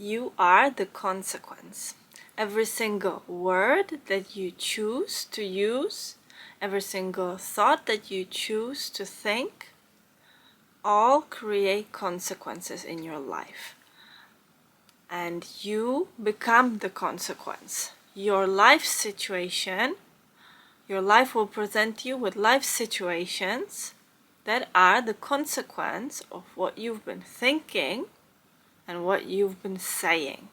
You are the consequence. Every single word that you choose to use, every single thought that you choose to think, all create consequences in your life. And you become the consequence. Your life situation, your life will present you with life situations that are the consequence of what you've been thinking and what you've been saying.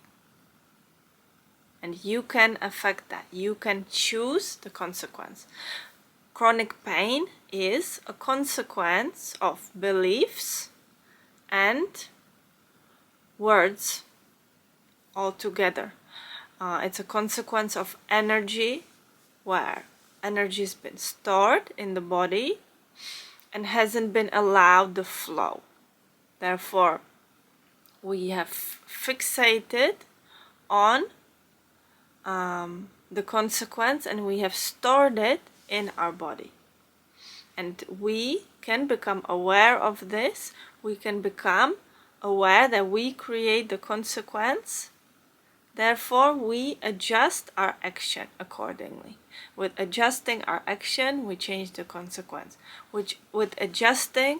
And you can affect that. You can choose the consequence. Chronic pain is a consequence of beliefs and words altogether. It's a consequence of energy, where energy has been stored in the body and hasn't been allowed the flow. Therefore, we have fixated on the consequence and we have stored it in our body. And we can become aware of this. We can become aware that we create the consequence. Therefore, we adjust our action accordingly. With adjusting our action, we change the consequence. With adjusting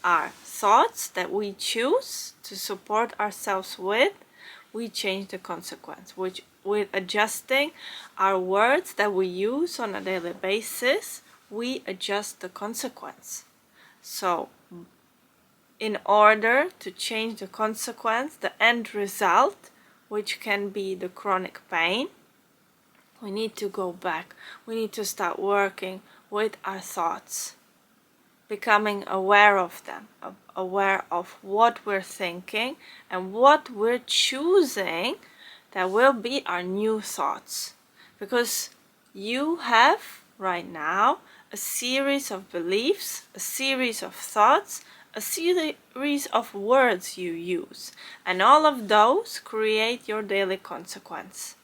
our thoughts that we choose to support ourselves with, we change the consequence. With adjusting our words that we use on a daily basis, we adjust the consequence. So, in order to change the consequence, the end result, which can be the chronic pain, we need to go back. We need to start working with our thoughts, becoming aware of them, aware of what we're thinking and what we're choosing that will be our new thoughts. Because you have right now a series of beliefs, a series of thoughts, a series of words you use, and all of those create your daily consequence.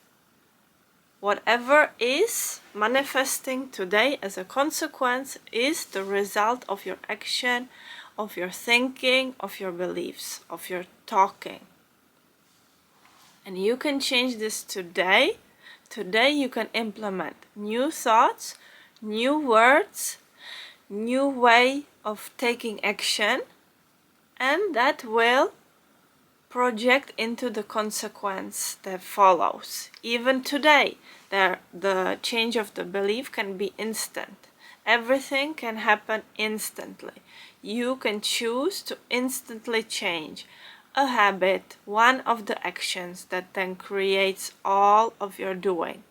Whatever is manifesting today as a consequence is the result of your action, of your thinking, of your beliefs, of your talking. And you can change this today. Today you can implement new thoughts, new words, new way of taking action, and that will project into the consequence that follows. Even today, the change of the belief can be instant. Everything can happen instantly. You can choose to instantly change a habit, one of the actions that then creates all of your doing.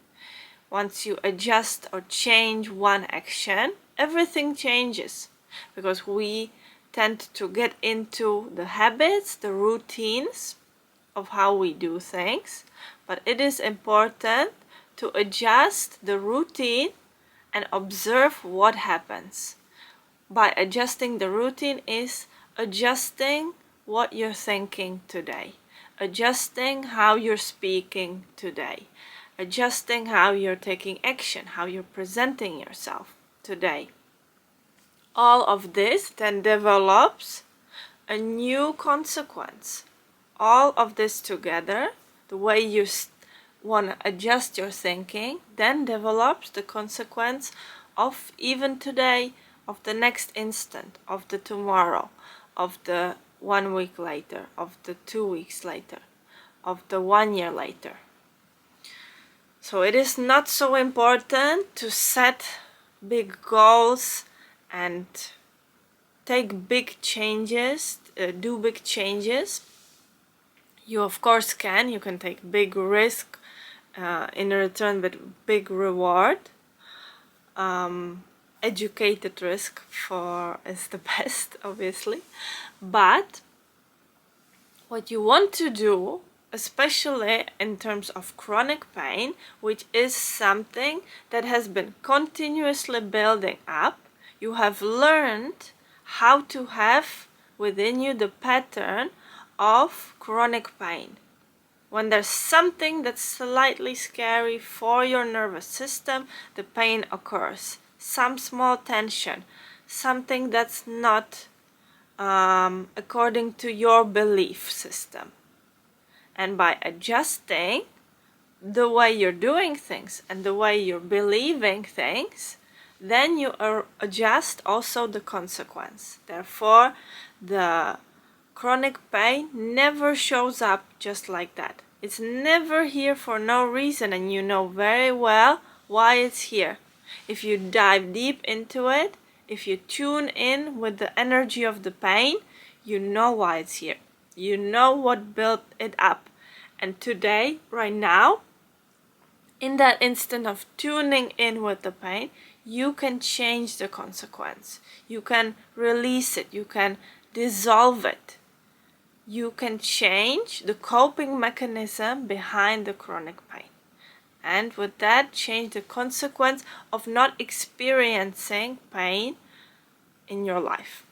Once you adjust or change one action, everything changes, because we tend to get into the habits, the routines of how we do things, but it is important to adjust the routine and observe what happens. By adjusting the routine is adjusting what you're thinking today, adjusting how you're speaking today, adjusting how you're taking action, how you're presenting yourself today. All of this then develops a new consequence. All of this together, the way you want to adjust your thinking, then develops the consequence of even today, of the next instant, of the tomorrow, of the 1 week later, of the 2 weeks later, of the 1 year later. So it is not so important to set big goals and take big changes, do big changes. You of course can. You can take big risk in return with big reward. Educated risk is the best, obviously. But what you want to do, especially in terms of chronic pain, which is something that has been continuously building up, you have learned how to have within you the pattern of chronic pain. When there's something that's slightly scary for your nervous system, the pain occurs. Some small tension, something that's not according to your belief system. And by adjusting the way you're doing things and the way you're believing things, then you adjust also the consequence. Therefore, the chronic pain never shows up just like that. It's never here for no reason, and you know very well why it's here. If you dive deep into it, if you tune in with the energy of the pain, you know why it's here. You know what built it up. And today, right now, in that instant of tuning in with the pain, you can change the consequence. You can release it. You can dissolve it. You can change the coping mechanism behind the chronic pain. And with that, change the consequence of not experiencing pain in your life.